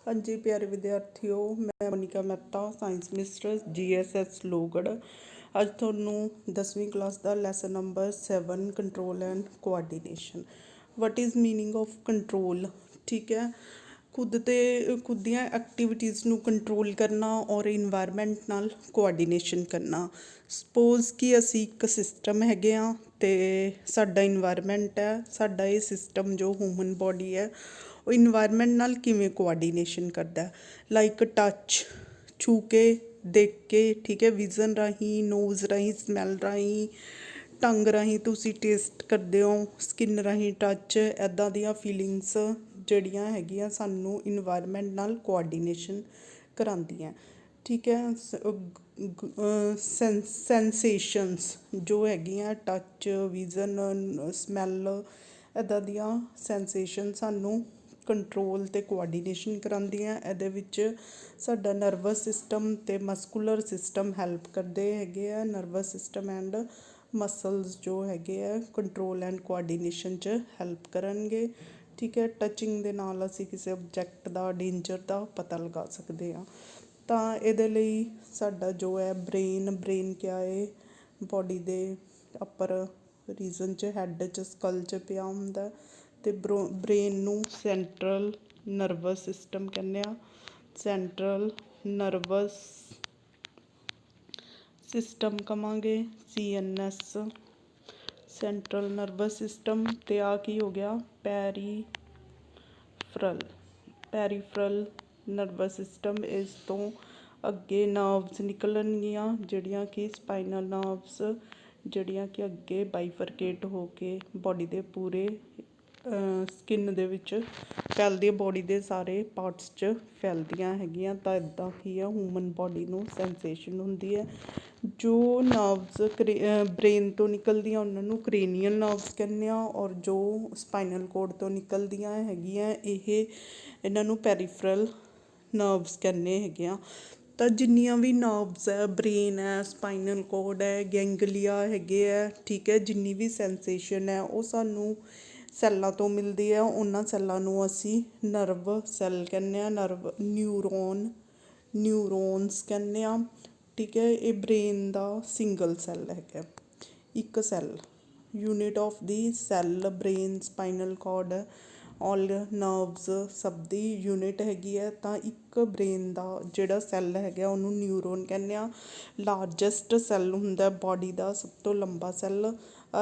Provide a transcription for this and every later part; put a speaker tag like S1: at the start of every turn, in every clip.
S1: हाँ जी प्यारे विद्यार्थियों, मैं Monika Mehta science mister GSS Lohgarh ਅੱਜ ਤੁਹਾਨੂੰ 10ਵੀਂ ਕਲਾਸ ਦਾ lesson number 7 control and coordination. What is meaning of control. ਠੀਕ ਹੈ, ਖੁਦ ਦੀਆਂ ਐਕਟੀਵਿਟੀਜ਼ ਨੂੰ ਕੰਟਰੋਲ ਕਰਨਾ ਔਰ ਇਨਵਾਇਰਮੈਂਟ ਨਾਲ ਕੋਆਰਡੀਨੇਸ਼ਨ ਕਰਨਾ। ਸਪੋਜ਼ ਕਿ ਅਸੀਂ ਇੱਕ ਸਿਸਟਮ ਹੈਗੇ ਹਾਂ ਅਤੇ ਸਾਡਾ ਇਨਵਾਇਰਮੈਂਟ ਹੈ, ਸਾਡਾ ਇਹ ਸਿਸਟਮ ਜੋ ਹਿਊਮਨ ਬੋਡੀ ਹੈ ਉਹ ਇਨਵਾਇਰਮੈਂਟ ਨਾਲ ਕਿਵੇਂ ਕੋਆਰਡੀਨੇਸ਼ਨ ਕਰਦਾ, ਲਾਈਕ ਟੱਚ, ਛੂ ਕੇ, ਦੇਖ ਕੇ, ਠੀਕ ਹੈ, ਵਿਜ਼ਨ ਰਾਹੀਂ, ਨੋਜ਼ ਰਾਹੀਂ, ਸਮੈਲ ਰਾਹੀਂ, ਟੰਗ ਰਾਹੀਂ ਤੁਸੀਂ ਟੇਸਟ ਕਰਦੇ ਹੋ, ਸਕਿਨ ਰਾਹੀਂ ਟੱਚ, ਇੱਦਾਂ ਦੀਆਂ ਫੀਲਿੰਗਸ ਜਿਹੜੀਆਂ ਹੈਗੀਆਂ ਸਾਨੂੰ ਇਨਵਾਇਰਮੈਂਟ ਨਾਲ ਕੋਆਰਡੀਨੇਸ਼ਨ ਕਰਾਉਂਦੀਆਂ। ਠੀਕ ਹੈ, ਸੈਂਸੇਸ਼ਨਸ ਜੋ ਹੈਗੀਆਂ ਟੱਚ, ਵਿਜ਼ਨ, ਸਮੈਲ, ਇੱਦਾਂ ਦੀਆਂ ਸੈਂਸੇਸ਼ਨ ਸਾਨੂੰ ਕੰਟਰੋਲ ਅਤੇ ਕੋਆਰਡੀਨੇਸ਼ਨ ਕਰਾਉਂਦੀਆਂ। ਇਹਦੇ ਵਿੱਚ ਸਾਡਾ ਨਰਵਸ ਸਿਸਟਮ ਅਤੇ ਮਸਕੂਲਰ ਸਿਸਟਮ ਹੈਲਪ ਕਰਦੇ ਹੈਗੇ ਆ। ਨਰਵਸ ਸਿਸਟਮ ਐਂਡ ਮਸਲਸ ਜੋ ਹੈਗੇ ਆ ਕੰਟਰੋਲ ਐਂਡ ਕੋਆਰਡੀਨੇਸ਼ਨ 'ਚ ਹੈਲਪ ਕਰਨਗੇ। ਠੀਕ ਹੈ, ਟੱਚਿੰਗ ਦੇ ਨਾਲ ਅਸੀਂ ਕਿਸੇ ਓਬਜੈਕਟ ਦਾ ਡੇਂਜਰ ਦਾ ਪਤਾ ਲਗਾ ਸਕਦੇ ਹਾਂ। ਤਾਂ ਇਹਦੇ ਲਈ ਸਾਡਾ ਜੋ ਹੈ ਬ੍ਰੇਨ ਕਿਆ ਹੈ, ਬੋਡੀ ਦੇ ਅੱਪਰ ਰੀਜ਼ਨ 'ਚ, ਹੈੱਡ 'ਚ, ਸਕਲ 'ਚ ਪਿਆ ਹੁੰਦਾ ਅਤੇ ਬ੍ਰੇਨ ਨੂੰ ਸੈਂਟਰਲ ਨਰਵਸ ਸਿਸਟਮ ਕਹਿੰਦੇ ਹਾਂ। ਸੈਂਟਰਲ ਨਰਵਸ ਸਿਸਟਮ ਕਹਾਂਗੇ CNS, ਸੈਂਟਰਲ ਨਰਵਸ ਸਿਸਟਮ। ਅਤੇ ਆਹ ਕੀ ਹੋ ਗਿਆ, ਪੈਰੀਫਰਲ ਨਰਵਸ ਸਿਸਟਮ। ਇਸ ਤੋਂ ਅੱਗੇ ਨਰਵਸ ਨਿਕਲਣਗੀਆਂ ਜਿਹੜੀਆਂ ਕਿ ਸਪਾਈਨਲ ਨਰਵਸ, ਜਿਹੜੀਆਂ ਕਿ ਅੱਗੇ ਬਾਈਫਰਕੇਟ ਹੋ ਕੇ ਬੋਡੀ ਦੇ ਪੂਰੇ ਸਕਿਨ ਦੇ ਵਿੱਚ ਫੈਲਦੀ, ਬੋਡੀ ਦੇ ਸਾਰੇ ਪਾਰਟਸ 'ਚ ਫੈਲਦੀਆਂ ਹੈਗੀਆਂ। ਤਾਂ ਇੱਦਾਂ ਕੀ ਆ, ਹਿਊਮਨ ਬੋਡੀ ਨੂੰ ਸੈਂਸੇਸ਼ਨ ਹੁੰਦੀ ਹੈ। ਜੋ ਨਰਵਸ ਬ੍ਰੇਨ ਤੋਂ ਨਿਕਲਦੀਆਂ ਉਹਨਾਂ ਨੂੰ ਕਰੇਨੀਅਲ ਨਰਵਸ ਕਹਿੰਦੇ ਹਾਂ, ਔਰ ਜੋ ਸਪਾਈਨਲ ਕੋਰਡ ਤੋਂ ਨਿਕਲਦੀਆਂ ਹੈਗੀਆਂ ਇਹਨਾਂ ਨੂੰ ਪੈਰੀਫਰਲ ਨਰਵਸ ਕਹਿੰਦੇ ਹੈਗੇ ਆ। ਤਾਂ ਜਿੰਨੀਆਂ ਵੀ ਨਰਵਸ ਹੈ, ਬ੍ਰੇਨ ਹੈ, ਸਪਾਈਨਲ ਕੋਰਡ ਹੈ, ਗੈਂਗਲੀਆ ਹੈਗੇ ਹੈ, ਠੀਕ ਹੈ, ਜਿੰਨੀ ਵੀ ਸੈਂਸੇਸ਼ਨ ਹੈ ਉਹ ਸਾਨੂੰ ਸੈੱਲਾਂ ਤੋਂ ਮਿਲਦੀ ਹੈ। ਉਹਨਾਂ ਸੈੱਲਾਂ ਨੂੰ ਅਸੀਂ ਨਰਵ ਸੈੱਲ ਕਹਿੰਦੇ ਹਾਂ, ਨਿਊਰੋਨਸ ਕਹਿੰਦੇ ਹਾਂ। ਠੀਕ ਹੈ, ਇਹ ਬ੍ਰੇਨ ਦਾ ਸਿੰਗਲ ਸੈੱਲ ਹੈਗਾ, ਇੱਕ cell, unit of the cell. Brain, spinal cord, all nervous ਸਭ ਦੀ ਯੂਨਿਟ ਹੈਗੀ ਹੈ। ਤਾਂ ਇੱਕ ਬ੍ਰੇਨ ਦਾ ਜਿਹੜਾ ਸੈੱਲ ਹੈਗਾ ਉਹਨੂੰ ਨਿਊਰੋਨ ਕਹਿੰਦੇ ਹਾਂ। ਲਾਰਜੈਸਟ ਸੈੱਲ ਹੁੰਦਾ ਬੋਡੀ ਦਾ, ਸਭ ਤੋਂ ਲੰਬਾ ਸੈੱਲ।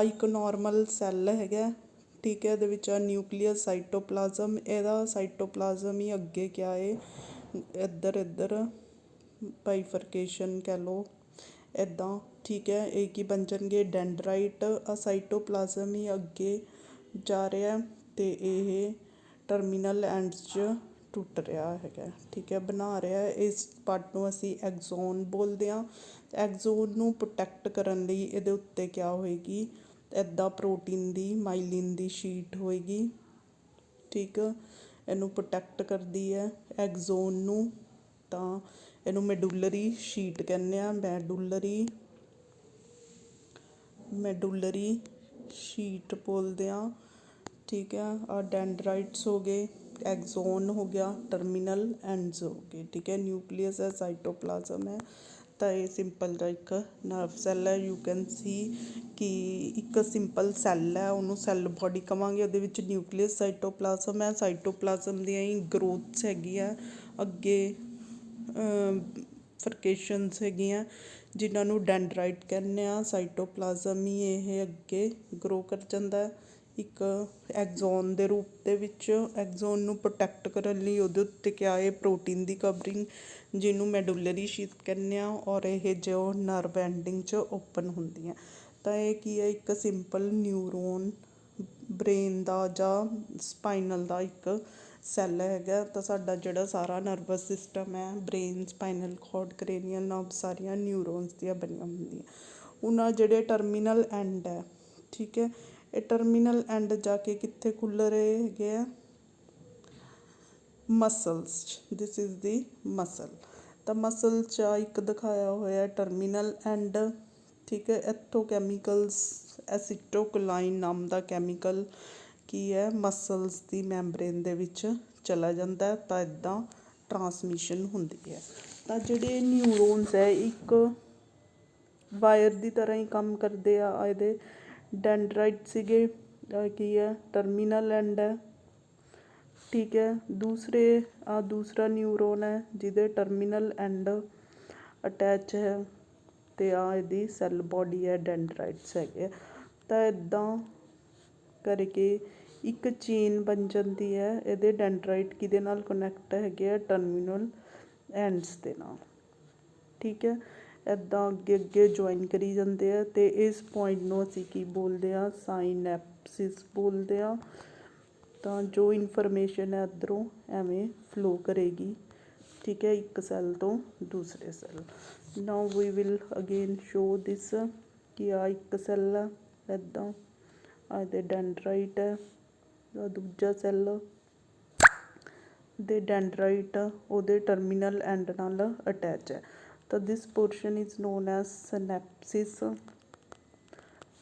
S1: ਇੱਕ ਨੋਰਮਲ ਸੈੱਲ ਹੈਗਾ, ਠੀਕ ਹੈ, ਇਹਦੇ ਵਿੱਚ ਆ ਨਿਊਕਲੀਅਸ, ਸਾਈਟੋਪਲਾਜ਼ਮ। ਇਹਦਾ ਸਾਈਟੋਪਲਾਜ਼ਮ ਹੀ ਅੱਗੇ ਕਿਆ ਹੈ, ਇੱਧਰ ਬਾਈਫਰਕੇਸ਼ਨ ਕਹਿ ਲਓ, ਇੱਦਾਂ। ਠੀਕ ਹੈ, ਇਹ ਕੀ ਬਣ ਜਾਣਗੇ, ਡੈਂਡਰਾਈਟ। ਸਾਈਟੋਪਲਾਜ਼ਮ ਹੀ ਅੱਗੇ ਜਾ ਰਿਹਾ ਅਤੇ ਇਹ ਟਰਮੀਨਲ ਐਂਡਸ 'ਚ ਟੁੱਟ ਰਿਹਾ ਹੈਗਾ। ਠੀਕ ਹੈ, ਬਣਾ ਰਿਹਾ। ਇਸ ਪਾਰਟ ਨੂੰ ਅਸੀਂ ਐਗਜ਼ੋਨ ਬੋਲਦੇ ਹਾਂ। ਐਗਜ਼ੋਨ ਨੂੰ ਪ੍ਰੋਟੈਕਟ ਕਰਨ ਲਈ ਇਹਦੇ ਉੱਤੇ ਕਿਆ ਹੋਏਗੀ, ਇੱਦਾਂ ਪ੍ਰੋਟੀਨ ਦੀ, ਮਾਈਲਿਨ ਦੀ ਸ਼ੀਟ ਹੋਏਗੀ। ਠੀਕ, ਇਹਨੂੰ ਪ੍ਰੋਟੈਕਟ ਕਰਦੀ ਹੈ ਐਗਜ਼ੋਨ ਨੂੰ। ਤਾਂ ਇਹਨੂੰ ਮੈਡੂਲਰੀ ਸ਼ੀਟ ਕਹਿੰਦੇ ਹਾਂ, ਮੈਡੂਲਰੀ ਸ਼ੀਟ ਬੋਲਦੇ ਹਾਂ। ਠੀਕ ਹੈ, ਆਹ ਡੈਂਡਰਾਈਟਸ ਹੋ ਗਏ, ਐਗਜ਼ੋਨ ਹੋ ਗਿਆ, ਟਰਮੀਨਲ ਐਂਡਸ ਹੋ ਗਏ। ਠੀਕ ਹੈ, ਨਿਊਕਲੀਅਸ ਹੈ, ਸਾਈਟੋਪਲਾਜ਼ਮ ਹੈ। ਤਾਂ ਇਹ ਸਿੰਪਲ ਜਿਹਾ ਇੱਕ ਨਰਵ ਸੈੱਲ ਹੈ। ਯੂ ਕੈਨ ਸੀ ਕਿ ਇੱਕ ਸਿੰਪਲ ਸੈੱਲ ਹੈ, ਉਹਨੂੰ ਸੈੱਲ ਬੋਡੀ ਕਹਾਂਗੇ। ਉਹਦੇ ਵਿੱਚ ਨਿਊਕਲੀਅਸ, ਸਾਈਟੋਪਲਾਜ਼ਮ ਹੈ। ਸਾਈਟੋਪਲਾਜ਼ਮ ਦੀਆਂ ਹੀ ਗਰੋਥਸ ਹੈਗੀਆਂ ਅੱਗੇ, ਫਰਕੇਸ਼ਨਸ ਹੈਗੀਆਂ ਜਿਨ੍ਹਾਂ ਨੂੰ ਡੈਂਡਰਾਈਟ ਕਹਿੰਦੇ ਹਾਂ। ਸਾਈਟੋਪਲਾਜ਼ਮ ਹੀ ਇਹ ਅੱਗੇ ਗਰੋ ਕਰ ਜਾਂਦਾ ਇੱਕ ਐਗਜ਼ੋਨ ਦੇ ਰੂਪ ਦੇ ਵਿੱਚ। ਐਗਜ਼ੋਨ ਨੂੰ ਪ੍ਰੋਟੈਕਟ ਕਰਨ ਲਈ ਉਹਦੇ ਉੱਤੇ ਕਿਆ ਹੈ, ਪ੍ਰੋਟੀਨ ਦੀ ਕਵਰਿੰਗ, ਜਿਹਨੂੰ ਮੈਡੂਲਰੀ ਸ਼ੀਟ ਕਹਿੰਦੇ ਹਾਂ। ਔਰ ਇਹ ਜੋ ਨਰਵ ਐਂਡਿੰਗ 'ਚ ਓਪਨ ਹੁੰਦੀਆਂ। ਤਾਂ ਇਹ ਕੀ ਹੈ, ਇੱਕ ਸਿੰਪਲ ਨਿਊਰੋਨ ਬ੍ਰੇਨ ਦਾ ਜਾਂ ਸਪਾਈਨਲ ਦਾ ਇੱਕ ਸੈੱਲ ਹੈਗਾ। ਤਾਂ ਸਾਡਾ ਜਿਹੜਾ ਸਾਰਾ ਨਰਵਸ ਸਿਸਟਮ ਹੈ, ਬ੍ਰੇਨ, ਸਪਾਈਨਲ ਕੋਰਡ, ਕਰੇਨੀਅਲ ਨਰਵ, ਸਾਰੀਆਂ ਨਿਊਰੋਨਸ ਦੀਆਂ ਬਣੀਆਂ ਹੁੰਦੀਆਂ। ਹੁਣ ਆਹ ਜਿਹੜੇ ਟਰਮੀਨਲ ਐਂਡ ਹੈ, ਠੀਕ ਹੈ, ਇਹ ਟਰਮੀਨਲ ਐਂਡ ਜਾ ਕੇ ਕਿੱਥੇ ਖੁੱਲ੍ਹ ਰਹੇ ਹੈਗੇ ਆ, ਮਸਲਸ 'ਚ। This is the muscle. ਤਾਂ ਮਸਲ 'ਚ ਇੱਕ ਦਿਖਾਇਆ ਹੋਇਆ ਟਰਮੀਨਲ ਐਂਡ। ਠੀਕ ਹੈ, ਇੱਥੋਂ ਕੈਮੀਕਲਸ, ਐਸੀਟੋਕੋਲਾਈਨ ਨਾਮ ਦਾ ਕੈਮੀਕਲ ਕੀ ਹੈ, ਮਸਲਸ ਦੀ ਮੈਂਬਰੇਨ ਦੇ ਵਿੱਚ ਚਲਾ ਜਾਂਦਾ। ਤਾਂ ਇੱਦਾਂ ਟਰਾਂਸਮਿਸ਼ਨ ਹੁੰਦੀ ਹੈ। ਤਾਂ ਜਿਹੜੇ ਨਿਊਰੋਨਸ ਹੈ ਇੱਕ ਵਾਇਰ ਦੀ ਤਰ੍ਹਾਂ ਹੀ ਕੰਮ ਕਰਦੇ ਆ। ਇਹਦੇ ਡੈਂਡਰਾਈਟ ਸੀਗੇ, ਕੀ ਹੈ ਟਰਮੀਨਲ ਐਂਡ ਹੈ, ਠੀਕ ਹੈ। ਦੂਸਰਾ ਨਿਊਰੋਨ ਹੈ ਜਿਹਦੇ ਟਰਮੀਨਲ ਐਂਡ ਅਟੈਚ ਹੈ, ਅਤੇ ਇਹਦੀ ਸੈੱਲ ਬੋਡੀ ਹੈ, ਡੈਂਡਰਾਈਟਸ ਹੈਗੇ। ਤਾਂ ਇੱਦਾਂ ਕਰਕੇ ਇੱਕ ਚੇਨ ਬਣ ਜਾਂਦੀ ਹੈ। ਇਹਦੇ ਡੈਂਡਰਾਈਟ ਕਿਹਦੇ ਨਾਲ ਕਨੈਕਟ ਹੈਗੇ ਆ, ਟਰਮੀਨਲ ਐਂਡਸ ਦੇ ਨਾਲ, ਠੀਕ ਹੈ। ਇੱਦਾਂ ਅੱਗੇ ਅੱਗੇ ਜੁਆਇਨ ਕਰੀ ਜਾਂਦੇ ਆ, ਅਤੇ ਇਸ ਪੁਆਇੰਟ ਨੂੰ ਅਸੀਂ ਕੀ ਬੋਲਦੇ ਹਾਂ, ਸਾਈਨੈਪਸਿਸ ਬੋਲਦੇ ਹਾਂ। ਤਾਂ ਜੋ ਇਨਫੋਰਮੇਸ਼ਨ ਹੈ ਇੱਧਰੋਂ ਐਵੇਂ ਫਲੋ ਕਰੇਗੀ, ਠੀਕ ਹੈ, ਇੱਕ ਸੈੱਲ ਤੋਂ ਦੂਸਰੇ cell. Now we will again show this ਕਿ ਆ ਇੱਕ ਸੈੱਲ ਆ ਇੱਦਾਂ, ਇਹਦੇ ਡੈਂਡਰਾਈਟ ਹੈ, ਦੂਜਾ ਸੈੱਲ ਦੇ ਡੈਂਡਰਾਈਟ ਉਹਦੇ ਟਰਮੀਨਲ ਐਂਡ ਨਾਲ ਅਟੈਚ ਹੈ। ਤਾਂ ਦਿਸ ਪੋਰਸ਼ਨ ਇਜ਼ ਨੋਨ ਐਜ਼ ਸਿਨੈਪਸਿਸ,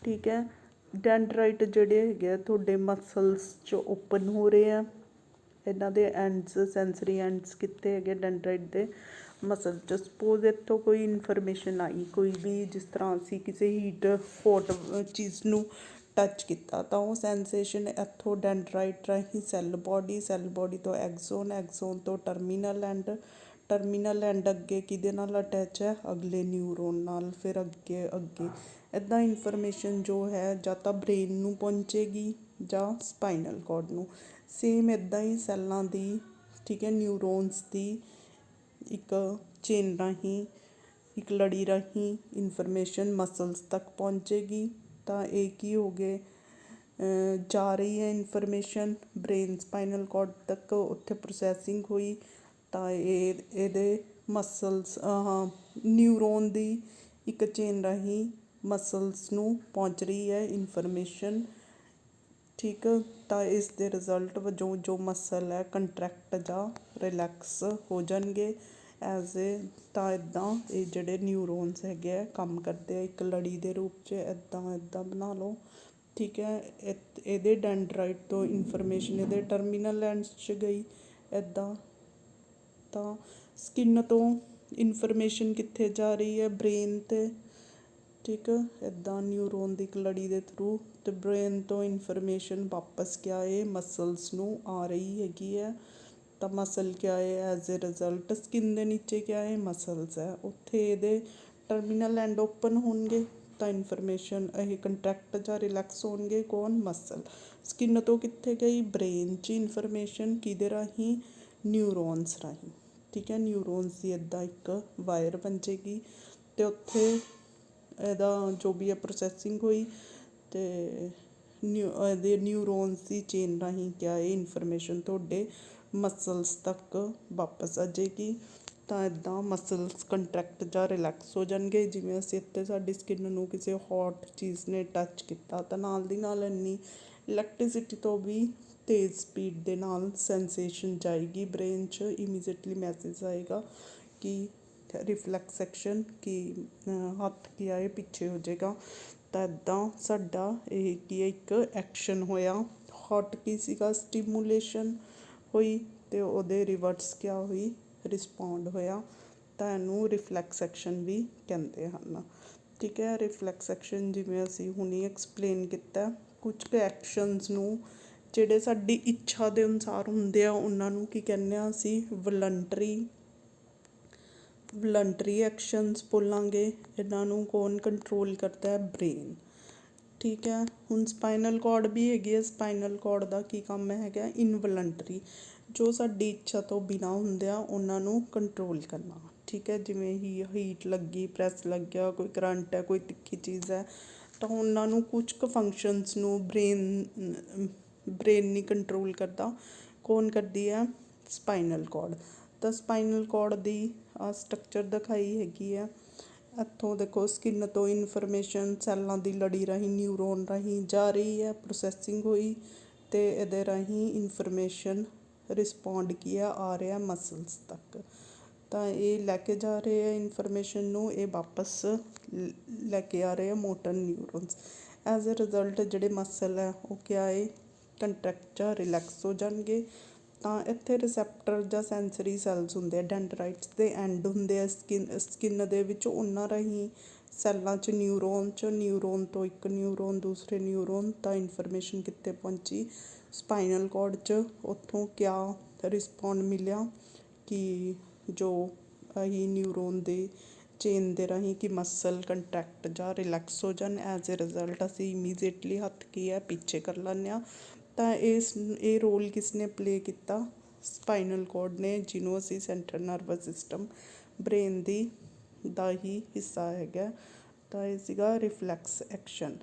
S1: ਠੀਕ ਹੈ। ਡੈਂਡਰਾਈਟ ਜਿਹੜੇ ਹੈਗੇ ਆ ਤੁਹਾਡੇ ਮਸਲਸ 'ਚ ਓਪਨ ਹੋ ਰਹੇ ਆ। ਇਹਨਾਂ ਦੇ ਐਂਡਸ, ਸੈਂਸਰੀ ਐਂਡਸ ਕਿੱਥੇ ਹੈਗੇ ਡੈਂਡਰਾਈਟ ਦੇ, ਮਸਲ 'ਚ। ਸਪੋਜ਼ ਇੱਥੋਂ ਕੋਈ ਇਨਫੋਰਮੇਸ਼ਨ ਆਈ, ਕੋਈ ਵੀ, ਜਿਸ ਤਰ੍ਹਾਂ ਅਸੀਂ ਕਿਸੇ ਹੀਟ ਹੌਟ ਚੀਜ਼ ਨੂੰ ਟੱਚ ਕੀਤਾ ਤਾਂ ਉਹ ਸੈਂਸੇਸ਼ਨ ਇੱਥੋਂ ਡੈਂਡਰਾਈਟ ਰਾਹੀਂ ਸੈੱਲ ਬੋਡੀ ਤੋਂ ਐਕਸੋਨ ਤੋਂ ਟਰਮੀਨਲ ਐਂਡ ਅੱਗੇ ਕਿਹਦੇ ਨਾਲ ਅਟੈਚ ਹੈ, ਅਗਲੇ ਨਿਊਰੋਨ ਨਾਲ। ਫਿਰ ਅੱਗੇ ਇੱਦਾਂ ਇਨਫੋਰਮੇਸ਼ਨ ਜੋ ਹੈ ਜਾਂ ਤਾਂ ਬ੍ਰੇਨ ਨੂੰ ਪਹੁੰਚੇਗੀ ਜਾਂ ਸਪਾਈਨਲ ਕੋਰਡ ਨੂੰ। ਸੇਮ ਇੱਦਾਂ ਹੀ ਸੈੱਲਾਂ ਦੀ, ਠੀਕ ਹੈ, ਨਿਊਰੋਨਸ ਦੀ ਇੱਕ ਚੇਨ ਰਾਹੀਂ, ਇੱਕ ਲੜੀ ਰਾਹੀਂ ਇਨਫੋਰਮੇਸ਼ਨ ਮਸਲਸ ਤੱਕ ਪਹੁੰਚੇਗੀ। ਤਾਂ ਇਹ ਕੀ ਹੋ ਗਏ, ਜਾ ਰਹੀ ਹੈ ਇਨਫੋਰਮੇਸ਼ਨ ਬ੍ਰੇਨ ਸਪਾਈਨਲ ਕੋਰਡ ਤੱਕ, ਉੱਥੇ ਪ੍ਰੋਸੈਸਿੰਗ ਹੋਈ। ਤਾਂ ਇਹਦੇ ਮਸਲਸ ਨਿਊਰੋਨ ਦੀ ਇੱਕ ਚੇਨ ਰਾਹੀਂ ਮਸਲਸ ਨੂੰ ਪਹੁੰਚ ਰਹੀ ਹੈ ਇਨਫੋਰਮੇਸ਼ਨ, ਠੀਕ। ਤਾਂ ਇਸ ਦੇ ਰਿਜ਼ਲਟ ਵਜੋਂ ਜੋ ਮਸਲ ਹੈ ਕੰਟਰੈਕਟ ਜਾਂ ਰਿਲੈਕਸ ਹੋ ਜਾਣਗੇ ਤਾਂ ਇੱਦਾਂ ਇਹ ਜਿਹੜੇ ਨਿਊਰੋਨਸ ਹੈਗੇ ਆ ਕੰਮ ਕਰਦੇ ਆ ਇੱਕ ਲੜੀ ਦੇ ਰੂਪ 'ਚ। ਇੱਦਾਂ ਬਣਾ ਲਓ, ਠੀਕ ਹੈ। ਇਹਦੇ ਡੈਂਡਰਾਈਟ ਤੋਂ ਇਨਫੋਰਮੇਸ਼ਨ ਇਹਦੇ ਟਰਮੀਨਲ ਐਂਡਸ 'ਚ ਗਈ ਇੱਦਾਂ। ਤਾਂ ਸਕਿਨ ਤੋਂ ਇਨਫੋਰਮੇਸ਼ਨ ਕਿੱਥੇ ਜਾ ਰਹੀ ਹੈ, ਬ੍ਰੇਨ 'ਤੇ, ਠੀਕ। ਇੱਦਾਂ ਨਿਊਰੋਨ ਦੀ ਇੱਕ ਲੜੀ ਦੇ ਥਰੂ, ਅਤੇ ਬ੍ਰੇਨ ਤੋਂ ਇਨਫੋਰਮੇਸ਼ਨ ਵਾਪਸ ਕਿਆ ਹੈ ਮਸਲਸ ਨੂੰ ਆ ਰਹੀ ਹੈਗੀ ਹੈ। ਤਾਂ ਮਸਲ ਕਿਆ ਹੈ, ਐਜ਼ ਏ ਰਿਜ਼ਲਟ ਸਕਿਨ ਦੇ ਨੀਚੇ ਕਿਆ ਹੈ, ਮਸਲਸ ਹੈ, ਉੱਥੇ ਇਹਦੇ ਟਰਮੀਨਲ ਐਂਡ ਓਪਨ ਹੋਣਗੇ ਤਾਂ ਇਨਫੋਰਮੇਸ਼ਨ ਇਹ ਕੰਟਰੈਕਟ ਜਾਂ ਰਿਲੈਕਸ ਹੋਣਗੇ, ਕੌਣ, ਮਸਲ। ਸਕਿਨ ਤੋਂ ਕਿੱਥੇ ਗਈ, ਬ੍ਰੇਨ 'ਚ ਇਨਫੋਰਮੇਸ਼ਨ, ਕਿਹਦੇ ਰਾਹੀਂ, ਨਿਊਰੋਨਸ ਰਾਹੀਂ, ਠੀਕ ਹੈ। ਨਿਊਰੋਨਸ ਦੀ ਇੱਦਾਂ ਇੱਕ ਵਾਇਰ ਬਣ ਜਾਏਗੀ, ਅਤੇ ਉੱਥੇ ਇਹਦਾ ਜੋ ਵੀ ਹੈ ਪ੍ਰੋਸੈਸਿੰਗ ਹੋਈ, ਅਤੇ ਇਹਦੇ ਨਿਊਰੋਨਸ ਦੀ ਚੇਨ ਰਾਹੀਂ ਕਿਆ ਹੈ ਇਨਫੋਰਮੇਸ਼ਨ ਤੁਹਾਡੇ ਮਸਲਸ ਤੱਕ ਵਾਪਸ ਆ ਜਾਏਗੀ। ਤਾਂ ਇੱਦਾਂ ਮਸਲਸ ਕੰਟਰੈਕਟ ਜਾਂ ਰਿਲੈਕਸ ਹੋ ਜਾਣਗੇ। ਜਿਵੇਂ ਅਸੀਂ ਇੱਥੇ ਸਾਡੀ ਸਕਿਨ ਨੂੰ ਕਿਸੇ ਹੌਟ ਚੀਜ਼ ਨੇ ਟੱਚ ਕੀਤਾ ਤਾਂ ਨਾਲ ਦੀ ਨਾਲ ਇੰਨੀ ਇਲੈਕਟ੍ਰੀਸਿਟੀ ਤੋਂ ਵੀ ਤੇਜ਼ ਸਪੀਡ ਦੇ ਨਾਲ ਸੈਂਸੇਸ਼ਨ ਜਾਏਗੀ ਬ੍ਰੇਨ 'ਚ, ਇਮੀਡੀਏਟਲੀ ਮੈਸੇਜ ਆਏਗਾ ਕਿ ਰਿਫਲੈਕਸ ਐਕਸ਼ਨ, ਕਿ ਹੱਥ ਕੀ ਆਏ ਪਿੱਛੇ ਹੋ ਜਾਏਗਾ। ਤਾਂ ਇੱਦਾਂ ਸਾਡਾ ਇਹ ਕੀ ਹੈ ਇੱਕ ਐਕਸ਼ਨ ਹੋਇਆ, ਹੌਟ ਕੀ ਸੀਗਾ, ਸਟੀਮੂਲੇਸ਼ਨ ਹੋਈ, ਅਤੇ ਉਹਦੇ ਰਿਵਰਸ ਕਿਆ ਹੋਈ, ਰਿਸਪੋਂਡ ਹੋਇਆ। ਤਾਂ ਇਹਨੂੰ ਰਿਫਲੈਕਸ ਐਕਸ਼ਨ ਵੀ ਕਹਿੰਦੇ ਹਨ, ਠੀਕ ਹੈ। ਰਿਫਲੈਕਸ ਐਕਸ਼ਨ ਜਿਵੇਂ ਅਸੀਂ ਹੁਣੀ ਐਕਸਪਲੇਨ ਕੀਤਾ, ਕੁਝ ਕੁ ਐਕਸ਼ਨਸ ਨੂੰ ਜਿਹੜੇ ਸਾਡੀ ਇੱਛਾ ਦੇ ਅਨੁਸਾਰ ਹੁੰਦੇ ਆ ਉਹਨਾਂ ਨੂੰ ਕੀ ਕਹਿੰਦੇ ਹਾਂ ਅਸੀਂ, ਵਲੰਟਰੀ ਐਕਸ਼ਨਸ ਬੋਲਾਂਗੇ। ਇਹਨਾਂ ਨੂੰ ਕੌਣ ਕੰਟਰੋਲ ਕਰਦਾ ਹੈ, ਬ੍ਰੇਨ, ਠੀਕ ਹੈ। ਹੁਣ ਸਪਾਈਨਲ ਕੋਰਡ ਵੀ ਹੈਗੀ ਹੈ, ਸਪਾਈਨਲ ਕੋਰਡ ਦਾ ਕੀ ਕੰਮ ਹੈਗਾ, ਇਨਵਲੰਟਰੀ, ਜੋ ਸਾਡੀ ਇੱਛਾ ਤੋਂ ਬਿਨਾਂ ਹੁੰਦੇ ਆ ਉਹਨਾਂ ਨੂੰ ਕੰਟਰੋਲ ਕਰਨਾ, ਠੀਕ ਹੈ। ਜਿਵੇਂ ਹੀਟ ਲੱਗੀ, ਪ੍ਰੈਸ ਲੱਗਿਆ, ਕੋਈ ਕਰੰਟ ਹੈ, ਕੋਈ ਤਿੱਖੀ ਚੀਜ਼ ਹੈ, ਤਾਂ ਉਹਨਾਂ ਨੂੰ ਕੁਝ ਕੁ ਫੰਕਸ਼ਨਸ ਨੂੰ ਬ੍ਰੇਨ ਨਹੀਂ ਕੰਟਰੋਲ ਕਰਦਾ, ਕੌਣ ਕਰਦੀ ਹੈ, ਸਪਾਈਨਲ ਕੋਰਡ। ਤਾਂ ਸਪਾਈਨਲ ਕੋਰਡ ਦੀ ਸਟਰਕਚਰ ਦਿਖਾਈ ਹੈਗੀ ਹੈ। ਇੱਥੋਂ ਦੇਖੋ ਸਕਿਨ ਤੋਂ ਇਨਫੋਰਮੇਸ਼ਨ ਸੈੱਲਾਂ ਦੀ ਲੜੀ ਰਾਹੀਂ, ਨਿਊਰੋਨ ਰਾਹੀਂ ਜਾ ਰਹੀ ਹੈ, ਪ੍ਰੋਸੈਸਿੰਗ ਹੋਈ, ਅਤੇ ਇਹਦੇ ਰਾਹੀਂ ਇਨਫੋਰਮੇਸ਼ਨ ਰਿਸਪੋਂਡ ਕੀ ਆ ਰਿਹਾ ਮਸਲਸ ਤੱਕ। ਤਾਂ ਇਹ ਲੈ ਕੇ ਜਾ ਰਹੇ ਆ ਇਨਫੋਰਮੇਸ਼ਨ ਨੂੰ, ਇਹ ਵਾਪਸ ਲੈ ਕੇ ਆ ਰਹੇ ਆ ਮੋਟਰ ਨਿਊਰੋਨਸ। ਐਜ਼ ਅ ਰਿਜ਼ਲਟ ਜਿਹੜੇ ਮਸਲ ਹੈ ਉਹ ਕਿਆ ਹੈ, ਕੰਟਰੈਕਟ ਜਾਂ ਰਿਲੈਕਸ ਹੋ ਜਾਣਗੇ, ਤਾਂ ਇੱਥੇ ਰਿਸੈਪਟਰ ਜਾਂ ਸੈਂਸਰੀ ਸੈੱਲਸ ਹੁੰਦੇ ਆ, ਡੈਂਡਰਾਈਟਸ ਦੇ ਐਂਡ ਹੁੰਦੇ ਆ ਸਕਿਨ ਦੇ ਵਿੱਚ, ਉਹਨਾਂ ਰਾਹੀਂ ਸੈੱਲਾਂ 'ਚ ਨਿਊਰੋਨ ਤੋਂ ਇੱਕ ਨਿਊਰੋਨ ਦੂਸਰੇ ਨਿਊਰੋਨ ਤਾਂ ਇਨਫੋਰਮੇਸ਼ਨ ਕਿੱਥੇ ਪਹੁੰਚੀ, ਸਪਾਈਨਲ ਕੋਰਡ 'ਚ, ਉੱਥੋਂ ਕਿਆ ਰਿਸਪੌਂਡ ਮਿਲਿਆ ਕਿ ਜੋ ਅਸੀਂ ਨਿਊਰੋਨ ਦੇ ਚੇਨ ਦੇ ਰਾਹੀਂ ਕਿ ਮਸਲ ਕੰਟਰੈਕਟ ਜਾਂ ਰਿਲੈਕਸ ਹੋ ਜਾਣ, ਐਜ਼ ਏ ਰਿਜ਼ਲਟ ਅਸੀਂ ਇਮੀਡੀਏਟਲੀ ਹੱਥ ਕੀ ਹੈ ਪਿੱਛੇ ਕਰ ਲੈਂਦੇ ਹਾਂ। ਤਾਂ ਇਹ ਰੋਲ ਕਿਸ ਨੇ ਪਲੇ ਕੀਤਾ, ਸਪਾਈਨਲ ਕੋਰਡ ਨੇ, ਜਿਹਨੂੰ ਅਸੀਂ ਸੈਂਟਰਲ ਨਰਵਸ ਸਿਸਟਮ ਬ੍ਰੇਨ ਦਾ ਹੀ ਹਿੱਸਾ ਹੈਗਾ। ਤਾਂ ਇਹ ਸੀਗਾ ਰਿਫਲੈਕਸ ਐਕਸ਼ਨ।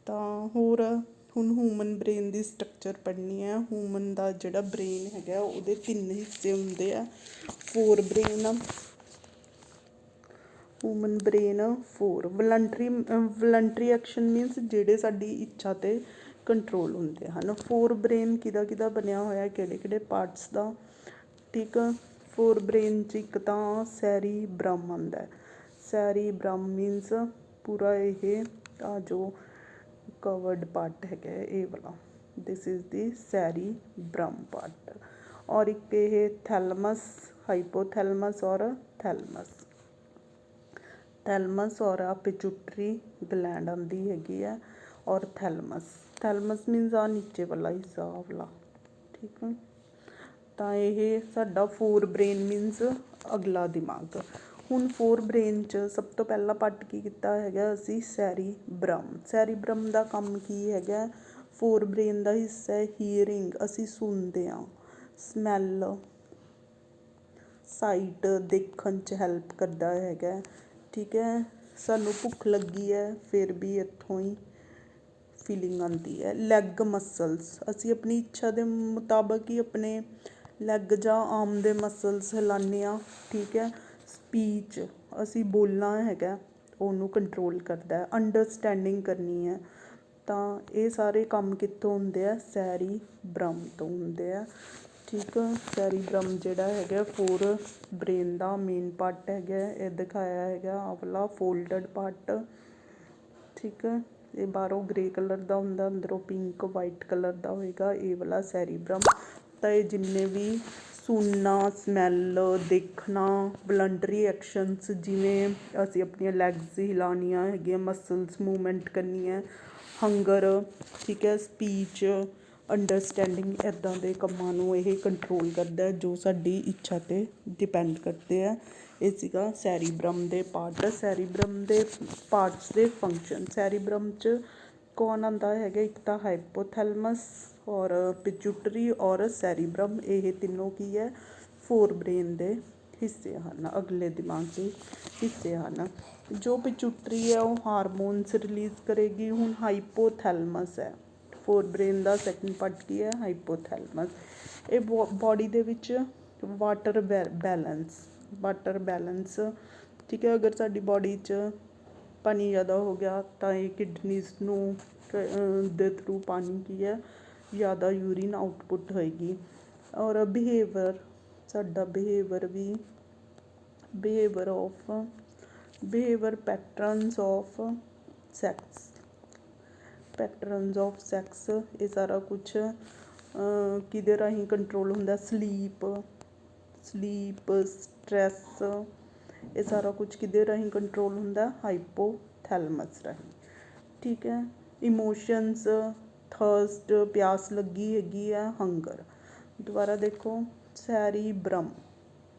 S1: ਤਾਂ ਹੋਰ ਹੁਣ ਹਿਊਮਨ ਬ੍ਰੇਨ ਦੀ ਸਟਰਕਚਰ ਪੜ੍ਹਨੀ ਹੈ। ਹਿਊਮਨ ਦਾ ਜਿਹੜਾ ਬ੍ਰੇਨ ਹੈਗਾ ਉਹਦੇ 3 ਹਿੱਸੇ ਹੁੰਦੇ ਆ, forebrain, human brain voluntary action means ਜਿਹੜੇ ਸਾਡੀ ਇੱਛਾ 'ਤੇ ਕੰਟਰੋਲ ਹੁੰਦੇ ਹਨ। ਫੋਰ ਬ੍ਰੇਨ ਕਿਹਦਾ ਬਣਿਆ ਹੋਇਆ, ਕਿਹੜੇ ਪਾਰਟਸ ਦਾ, ਠੀਕ ਆ। ਫੋਰ ਬ੍ਰੇਨ 'ਚ ਇੱਕ ਤਾਂ ਸੈਰੀਬ੍ਰਮ ਆਉਂਦਾ, ਸੈਰੀਬ੍ਰਮ ਮੀਨਸ ਪੂਰਾ ਇਹ ਆ ਜੋ ਕਵਰਡ ਪਾਰਟ ਹੈਗਾ ਇਹ ਵਾਲਾ, ਦਿਸ ਇਜ਼ ਦੀ ਸੈਰੀਬ੍ਰਮ ਪਾਰਟ। ਔਰ ਇੱਕ ਇਹ ਥੈਲਮਸ, ਹਾਈਪੋਥੈਲਮਸ ਔਰ ਥੈਲਮਸ ਔਰ ਆ ਪਿਚੂਟਰੀ ਗਲੈਂਡ ਆਉਂਦੀ ਹੈਗੀ ਹੈ, ਔਰ ਥੈਲਮਸ ਮੀਨਸ ਆ ਨੀਚੇ ਵਾਲਾ ਹਿੱਸਾ ਵਾਲਾ, ਠੀਕ ਹੈ। ਤਾਂ ਇਹ ਸਾਡਾ ਫੋਰ ਬ੍ਰੇਨ ਮੀਨਸ ਅਗਲਾ ਦਿਮਾਗ। ਹੁਣ ਫੋਰ ਬ੍ਰੇਨ 'ਚ ਸਭ ਤੋਂ ਪਹਿਲਾ ਪਾਰਟ ਕੀ ਕੀਤਾ ਹੈਗਾ ਅਸੀਂ, ਸੈਰੀਬ੍ਰਮ ਦਾ ਕੰਮ ਕੀ ਹੈਗਾ, ਫੋਰ ਬ੍ਰੇਨ ਦਾ ਹਿੱਸਾ ਹੈ ਹੀਅਰਿੰਗ, ਅਸੀਂ ਸੁਣਦੇ ਹਾਂ, ਸਮੈਲ, ਸਾਈਟ ਦੇਖਣ 'ਚ ਹੈਲਪ ਕਰਦਾ ਹੈਗਾ, ਠੀਕ ਹੈ। ਸਾਨੂੰ ਭੁੱਖ ਲੱਗੀ ਹੈ ਫਿਰ ਵੀ ਇੱਥੋਂ ਹੀ ਫੀਲਿੰਗ ਆਉਂਦੀ ਹੈ। ਲੈਗ ਮਸਲਸ, ਅਸੀਂ ਆਪਣੀ ਇੱਛਾ ਦੇ ਮੁਤਾਬਕ ਹੀ ਆਪਣੇ ਲੈਗ ਜਾਂ ਆਰਮ ਦੇ ਮਸਲਸ ਹਿਲਾਉਂਦੇ ਹਾਂ, ਠੀਕ ਹੈ। ਸਪੀਚ, ਅਸੀਂ ਬੋਲਣਾ ਹੈਗਾ ਉਹਨੂੰ ਕੰਟਰੋਲ ਕਰਦਾ, ਅੰਡਰਸਟੈਂਡਿੰਗ ਕਰਨੀ ਹੈ, ਤਾਂ ਇਹ ਸਾਰੇ ਕੰਮ ਕਿੱਥੋਂ ਹੁੰਦੇ ਆ, ਸੈਰੀਬ੍ਰਮ ਤੋਂ ਹੁੰਦੇ ਆ, ਠੀਕ ਆ। ਸੈਰੀਬ੍ਰਮ ਜਿਹੜਾ ਹੈਗਾ ਫੋਰ ਬ੍ਰੇਨ ਦਾ ਮੇਨ ਪਾਰਟ ਹੈਗਾ, ਇਹ ਦਿਖਾਇਆ ਹੈਗਾ ਆਹ ਵਾਲਾ ਫੋਲਡਡ ਪਾਰਟ, ਠੀਕ ਹੈ। ਇਹ ਬਾਹਰੋਂ ਗ੍ਰੇ ਕਲਰ ਦਾ ਹੁੰਦਾ, ਅੰਦਰੋਂ ਪਿੰਕ ਵਾਈਟ ਕਲਰ ਦਾ ਹੋਏਗਾ, ਇਹ ਵਾਲਾ ਸੈਰੀਬ੍ਰਮ। ਤਾਂ ਇਹ ਜਿੰਨੇ ਵੀ ਸੁਣਨਾ, ਸਮੈਲ, ਦੇਖਣਾ, ਵਲੰਟਰੀ ਐਕਸ਼ਨਸ, ਜਿਵੇਂ ਅਸੀਂ ਆਪਣੀਆਂ ਲੈਗਸ ਹਿਲਾਉਣੀਆਂ ਹੈਗੀਆਂ, ਮਸਲਸ ਮੂਵਮੈਂਟ ਕਰਨੀ ਹੈ, ਹੰਗਰ, ਠੀਕ ਹੈ, ਸਪੀਚ, ਅੰਡਰਸਟੈਂਡਿੰਗ, ਇੱਦਾਂ ਦੇ ਕੰਮਾਂ ਨੂੰ ਇਹ ਕੰਟਰੋਲ ਕਰਦਾ ਜੋ ਸਾਡੀ ਇੱਛਾ 'ਤੇ ਡਿਪੈਂਡ ਕਰਦੇ ਆ। ਇਹ ਸੀਗਾ ਸੈਰੀਬ੍ਰਮ ਦੇ ਪਾਰਟ। ਸੈਰੀਬ੍ਰਮ ਦੇ ਪਾਰਟਸ ਦੇ ਫੰਕਸ਼ਨ, ਸੈਰੀਬ੍ਰਮ 'ਚ ਕੌਣ ਆਉਂਦਾ ਹੈਗਾ, ਇੱਕ ਤਾਂ ਹਾਈਪੋਥੈਲਮਸ ਔਰ ਪਿਚੂਟਰੀ ਔਰ ਸੈਰੀਬ੍ਰਮ, ਇਹ ਤਿੰਨੋਂ ਕੀ ਹੈ, ਫੋਰ ਬ੍ਰੇਨ ਦੇ ਹਿੱਸੇ ਹਨ, ਅਗਲੇ ਦਿਮਾਗ ਦੇ ਹਿੱਸੇ ਹਨ। ਜੋ ਪਿਚੂਟਰੀ ਹੈ ਉਹ ਹਾਰਮੋਨਸ ਰਿਲੀਜ਼ ਕਰੇਗੀ। ਹੁਣ ਹਾਈਪੋਥੈਲਮਸ ਹੈ, ਫੋਰ ਬ੍ਰੇਨ ਦਾ ਸੈਕਿੰਡ ਪਾਰਟ ਕੀ ਹੈ, ਹਾਈਪੋਥੈਲਮਸ। ਇਹ ਬੋਡੀ ਦੇ ਵਿੱਚ ਵਾਟਰ ਬੈਲੈਂਸ, ਠੀਕ ਹੈ। ਅਗਰ ਸਾਡੀ ਬੋਡੀ 'ਚ ਪਾਣੀ ਜ਼ਿਆਦਾ ਹੋ ਗਿਆ ਤਾਂ ਇਹ ਕਿਡਨੀਜ਼ ਨੂੰ ਦੇ ਥਰੂ ਪਾਣੀ ਕੀ ਹੈ, ਜ਼ਿਆਦਾ ਯੂਰੀਨ ਆਊਟਪੁੱਟ ਹੋਏਗੀ। ਔਰ ਸਾਡਾ ਬਿਹੇਵਰ ਪੈਟਰਨਸ ਆਫ ਸੈਕਸ, ਇਹ ਸਾਰਾ ਕੁਛ ਕਿਹਦੇ ਰਾਹੀਂ ਕੰਟਰੋਲ ਹੁੰਦਾ, ਸਲੀਪ, ਸਟ੍ਰੈਸ, ਇਹ ਸਾਰਾ ਕੁਛ ਕਿਹਦੇ ਰਾਹੀਂ ਕੰਟਰੋਲ ਹੁੰਦਾ, ਹਾਈਪੋਥੈਲਮਸ ਰਾਹੀਂ, ਠੀਕ ਹੈ। ਇਮੋਸ਼ਨਸ, ਥਰਸਟ, ਪਿਆਸ ਲੱਗੀ ਹੈਗੀ ਆ, ਹੰਗਰ। ਦੁਬਾਰਾ ਦੇਖੋ, ਸੈਰੀਬ੍ਰਮ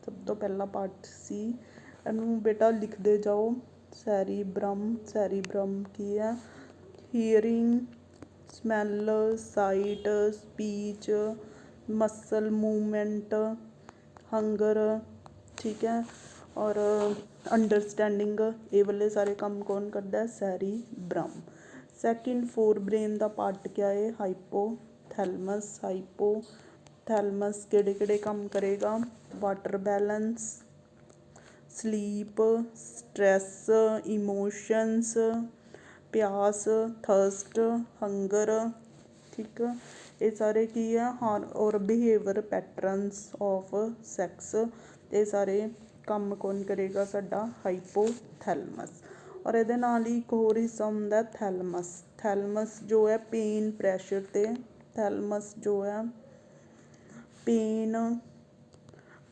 S1: ਸਭ ਤੋਂ ਪਹਿਲਾ ਪਾਰਟ ਸੀ, ਇਹਨੂੰ ਬੇਟਾ ਲਿਖਦੇ ਜਾਓ। ਸੈਰੀਬ੍ਰਮ ਕੀ ਹੈ, hearing, smell, site, speech, muscle movement, hunger, ਠੀਕ ਹੈ, ਔਰ ਅੰਡਰਸਟੈਂਡਿੰਗ, ਇਹ ਵਾਲੇ ਸਾਰੇ ਕੰਮ ਕੌਣ ਕਰਦਾ, ਸੈਰੀਬ੍ਰਮ। ਸੈਕਿੰਡ ਫੋਰ ਬ੍ਰੇਨ ਦਾ ਪਾਰਟ ਕਿਆ ਹੈ, ਹਾਈਪੋਥੈਲਮਸ ਕਿਹੜੇ ਕੰਮ ਕਰੇਗਾ, water balance, sleep, stress, emotions, ਪਿਆਸ, ਥਰਸਟ, ਹੰਗਰ, ਠੀਕ, ਇਹ ਸਾਰੇ ਕੀ ਆ, ਔਰ ਬਿਹੇਵਰ ਪੈਟਰਨਸ ਆਫ ਸੈਕਸ, ਇਹ ਸਾਰੇ ਕੰਮ ਕੌਣ ਕਰੇਗਾ, ਸਾਡਾ ਹਾਈਪੋਥੈਲਮਸ। ਔਰ ਇਹਦੇ ਨਾਲ ਹੀ ਇੱਕ ਹੋਰ ਹਿੱਸਾ ਹੁੰਦਾ ਥੈਲਮਸ ਜੋ ਹੈ ਪੇਨ ਪ੍ਰੈਸ਼ਰ 'ਤੇ, ਥੈਲਮਸ ਜੋ ਹੈ पेन,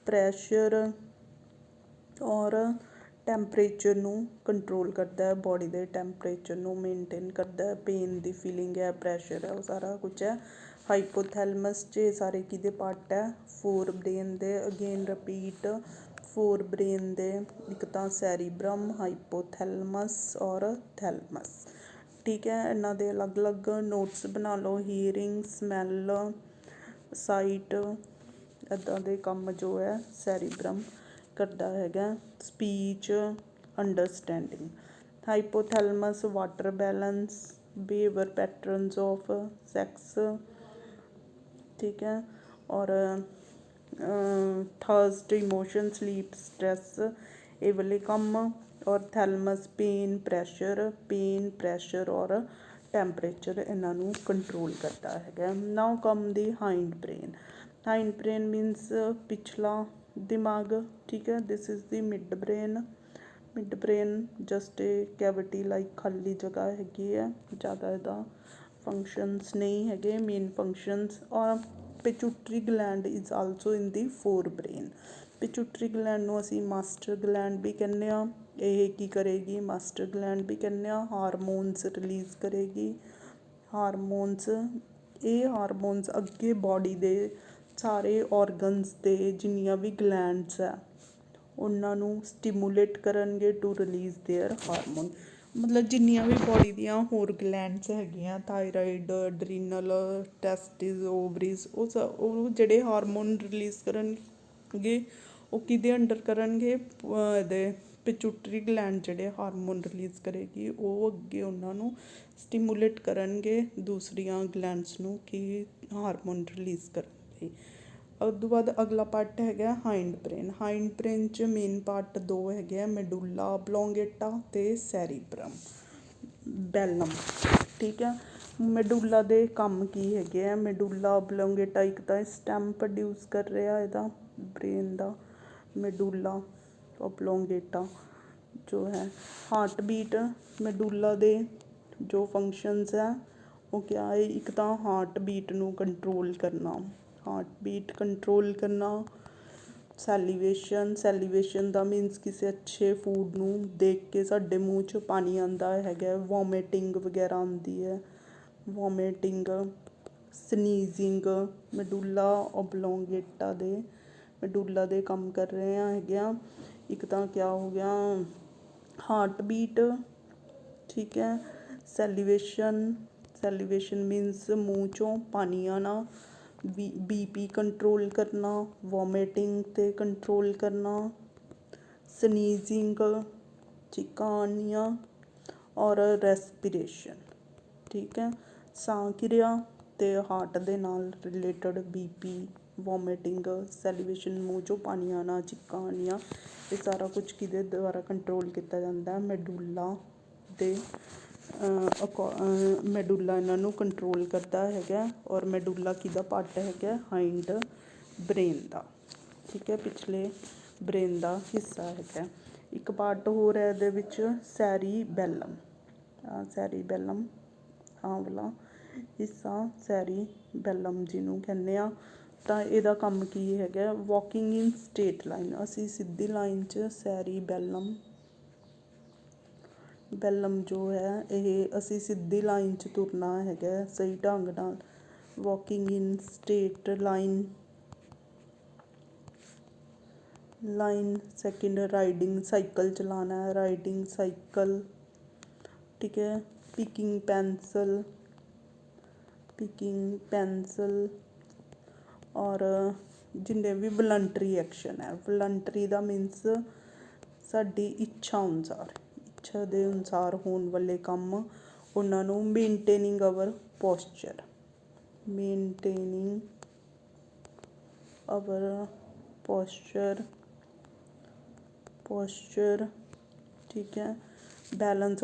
S1: प्रैशर और टैंपरेचर ਨੂੰ ਕੰਟਰੋਲ ਕਰਦਾ ਹੈ, ਬੋਡੀ ਦੇ ਟੈਂਪਰੇਚਰ ਨੂੰ ਮੇਨਟੇਨ ਕਰਦਾ ਹੈ। ਪੇਨ ਦੀ ਫੀਲਿੰਗ ਹੈ, ਪ੍ਰੈਸ਼ਰ ਹੈ, ਉਹ ਸਾਰਾ ਕੁਝ ਹੈ। ਹਾਈਪੋਥੈਲਮਸ 'ਚ ਇਹ ਸਾਰੇ ਕਿਹਦੇ ਪਾਰਟ ਹੈ? ਫੋਰ ਬ੍ਰੇਨ ਦੇ। ਅਗੇਨ ਰਿਪੀਟ, ਫੋਰ ਬ੍ਰੇਨ ਦੇ ਇੱਕ ਤਾਂ ਸੈਰੀਬਰਮ, ਹਾਈਪੋਥੈਲਮਸ ਔਰ ਥੈਲਮਸ। ਠੀਕ ਹੈ, ਇਹਨਾਂ ਦੇ ਅਲੱਗ ਅਲੱਗ ਨੋਟਸ ਬਣਾ ਲਓ। ਹੀਅਰਿੰਗ, ਸਮੈਲ, ਸਾਈਟ, ਇੱਦਾਂ ਦੇ ਕੰਮ ਜੋ ਹੈ ਸੈਰੀਬਰਮ ਕਰਦਾ ਹੈਗਾ। Speech, understanding. Hypothalamus water balance, behaviour patterns of sex. ਠੀਕ ਹੈ, ਔਰ ਥਰਸਟ, ਇਮੋਸ਼ਨ, ਸਲੀਪ, ਸਟ੍ਰੈਸ, ਇਹ ਵਾਲੇ ਕੰਮ। ਔਰ ਥੈਲਮਸ ਪੇਨ ਪ੍ਰੈਸ਼ਰ ਔਰ ਟੈਂਪਰੇਚਰ ਇਹਨਾਂ ਨੂੰ ਕੰਟਰੋਲ ਕਰਦਾ ਹੈਗਾ। ਨਾਓ ਕਮ ਦੀ ਹਾਈਂਡ ਬ੍ਰੇਨ। ਹਾਈਂਡ ਬ੍ਰੇਨ ਮੀਨਸ ਪਿਛਲਾ ਦਿਮਾਗ। ਠੀਕ ਹੈ, this is the mid brain just a cavity like ਖਾਲੀ ਜਗ੍ਹਾ ਹੈਗੀ ਹੈ, ਜ਼ਿਆਦਾ ਇਹਦਾ ਫੰਕਸ਼ਨਸ ਨਹੀਂ ਹੈਗੇ, ਮੇਨ ਫੰਕਸ਼ਨਸ। ਔਰ ਪਿਚੂਟਰੀ gland is also in the four brain. ਪਿਚੂਟਰੀ gland ਨੂੰ ਅਸੀਂ ਮਾਸਟਰ ਗਲੈਂਡ ਵੀ ਕਹਿੰਦੇ ਹਾਂ। ਇਹ ਕੀ ਕਰੇਗੀ? ਮਾਸਟਰ ਗਲੈਂਡ ਵੀ ਕਹਿੰਦੇ ਹਾਂ। ਹਾਰਮੋਨਸ ਰਿਲੀਜ਼ ਕਰੇਗੀ। ਹਾਰਮੋਨਸ, ਇਹ ਹਾਰਮੋਨਸ ਅੱਗੇ ਬੋਡੀ ਦੇ ਸਾਰੇ ਔਰਗਨਸ ਦੇ ਜਿੰਨੀਆਂ ਵੀ ਗਲੈਂਡਸ ਹੈ ਉਹਨਾਂ ਨੂੰ ਸਟੀਮੂਲੇਟ ਕਰਨਗੇ ਟੂ ਰਿਲੀਜ਼ ਦੇਅਰ ਹਾਰਮੋਨ। ਮਤਲਬ ਜਿੰਨੀਆਂ ਵੀ ਬੋਡੀ ਦੀਆਂ ਹੋਰ ਗਲੈਂਡਸ ਹੈਗੀਆਂ, ਥਾਇਰਾਇਡ, ਅਡਰੀਨਲ, ਟੈਸਟਿਸ, ਓਵਰੀਜ਼, ਉਹ ਜਿਹੜੇ ਹਾਰਮੋਨ ਰਿਲੀਜ਼ ਕਰਨਗੇ ਉਹ ਕਿਹਦੇ ਅੰਡਰ ਕਰਨਗੇ? ਇਹਦੇ ਪਿਚੂਟਰੀ ਗਲੈਂਡ ਜਿਹੜੇ ਹਾਰਮੋਨ ਰਿਲੀਜ਼ ਕਰੇਗੀ ਉਹ ਅੱਗੇ ਉਹਨਾਂ ਨੂੰ ਸਟੀਮੂਲੇਟ ਕਰਨਗੇ ਦੂਸਰੀਆਂ ਗਲੈਂਡਸ ਨੂੰ ਕਿ ਹਾਰਮੋਨ ਰਿਲੀਜ਼ ਕਰਨ ਲਈ। ਉਸ ਤੋਂ ਬਾਅਦ ਅਗਲਾ ਪਾਰਟ ਹੈਗਾ ਹਾਈਂਡ ਬ੍ਰੇਨ 'ਚ ਮੇਨ ਪਾਰਟ ਦੋ ਹੈਗੇ ਆ, ਮੈਡੂਲਾ ਓਬਲੋਂਗੇਟਾ ਅਤੇ ਸੈਰੀਬਰਮ ਬੈਲਮ। ਠੀਕ ਹੈ, ਮੈਡੂਲਾ ਦੇ ਕੰਮ ਕੀ ਹੈਗੇ ਆ? ਮੈਡੂਲਾ ਓਬਲੋਂਗੇਟਾ ਇੱਕ ਤਾਂ ਸਟੈਮ ਪ੍ਰੋਡਿਊਸ ਕਰ ਰਿਹਾ ਇਹਦਾ ਬ੍ਰੇਨ ਦਾ, ਮੈਡੂਲਾ ਓਬਲੋਂਗੇਟਾ ਜੋ ਹੈ। ਹਾਰਟ ਬੀਟ, ਮੈਡੂਲਾ ਦੇ ਜੋ ਫੰਕਸ਼ਨਸ ਹੈ ਉਹ ਕਿਆ ਹੈ? ਇੱਕ ਤਾਂ ਹਾਰਟ ਬੀਟ ਨੂੰ ਕੰਟਰੋਲ ਕਰਨਾ, ਸੈਲੀਵੇਸ਼ਨ ਦਾ ਮੀਨਸ ਕਿਸੇ ਅੱਛੇ ਫੂਡ ਨੂੰ ਦੇਖ ਕੇ ਸਾਡੇ ਮੂੰਹ 'ਚ ਪਾਣੀ ਆਉਂਦਾ ਹੈਗਾ। ਵੋਮਿਟਿੰਗ ਵਗੈਰਾ ਆਉਂਦੀ ਹੈ, ਸਨੀਜ਼ਿੰਗ, ਮੈਡੂਲਾ ਓਬਲੋਂਗੇਟਾ ਦੇ ਕੰਮ ਕਰ ਰਹੇ ਹੈਗੇ ਆ। ਇੱਕ ਤਾਂ ਕਿਆ ਹੋ ਗਿਆ? Heart beat. ਠੀਕ ਹੈ, ਸੈਲੀਵੇਸ਼ਨ ਮੀਨਸ ਮੂੰਹ 'ਚੋਂ ਪਾਣੀ ਆਉਣਾ, BP ਕੰਟਰੋਲ ਕਰਨਾ, ਵੋਮਿਟਿੰਗ 'ਤੇ ਕੰਟਰੋਲ ਕਰਨਾ, ਸਨੀਜ਼ਿੰਗ, ਚੀਕਾਂ ਆਉਣੀਆਂ, ਔਰ ਰੈਸਪੀਰੇਸ਼ਨ। ਠੀਕ ਹੈ, ਸਾਹ ਕਿਰਿਆ ਅਤੇ ਹਾਰਟ ਦੇ ਨਾਲ ਰਿਲੇਟਡ BP, ਵੋਮਿਟਿੰਗ, ਸੈਲੀਵੇਸ਼ਨ, ਮੂੰਹ 'ਚੋਂ ਪਾਣੀ ਆਉਣਾ, ਚੀਕਾਂ ਆਉਣੀਆਂ, ਇਹ ਸਾਰਾ ਕੁਛ ਕਿਹਦੇ ਦੁਆਰਾ ਕੰਟਰੋਲ ਕੀਤਾ ਜਾਂਦਾ? ਮੈਡੂਲਾ ਦੇ ਮੈਡੂਲਾ ਇਹਨਾਂ ਨੂੰ ਕੰਟਰੋਲ ਕਰਦਾ ਹੈਗਾ। ਔਰ ਮੈਡੂਲਾ ਕਿਹਦਾ ਪਾਰਟ ਹੈਗਾ? ਹਾਈਂਡ ਬ੍ਰੇਨ ਦਾ। ਠੀਕ ਹੈ, ਪਿਛਲੇ ਬ੍ਰੇਨ ਦਾ ਹਿੱਸਾ ਹੈਗਾ। ਇੱਕ ਪਾਰਟ ਹੋਰ ਹੈ ਇਹਦੇ ਵਿੱਚ ਸੈਰੀਬੈਲਮ ਆਹ ਵਾਲਾ ਹਿੱਸਾ ਸੈਰੀਬੈਲਮ ਜਿਹਨੂੰ ਕਹਿੰਦੇ ਆ। ਤਾਂ ਇਹਦਾ ਕੰਮ ਕੀ ਹੈਗਾ? ਵਾਕਿੰਗ ਇਨ ਸਟੇਟ ਲਾਈਨ, ਅਸੀਂ ਸਿੱਧੀ ਲਾਈਨ 'ਚ ਸੈਰੀਬੈਲਮ ਜੋ ਹੈ ਇਹ ਅਸੀਂ ਸਿੱਧੀ ਲਾਈਨ 'ਚ ਤੁਰਨਾ ਹੈਗਾ ਸਹੀ ਢੰਗ ਨਾਲ। Walking in straight line. Second, riding, cycle ਚਲਾਉਣਾ, ਰਾਈਡਿੰਗ ਸਾਈਕਲ। ਠੀਕ ਹੈ, ਪਿਕਿੰਗ ਪੈਨਸਲ ਔਰ ਜਿੰਨੇ ਵੀ ਵਲੰਟਰੀ ਐਕਸ਼ਨ ਹੈ। ਵਲੰਟਰੀ ਦਾ ਮੀਨਸ ਸਾਡੀ ਇੱਛਾ ਦੇ ਅਨੁਸਾਰ ਹੋਣ ਵਾਲੇ ਕੰਮ, ਉਹਨਾਂ ਨੂੰ ਮੇਨਟੇਨਿੰਗ ਅਵਰ ਪੋਸਚਰ। ਠੀਕ ਹੈ, ਬੈਲੈਂਸ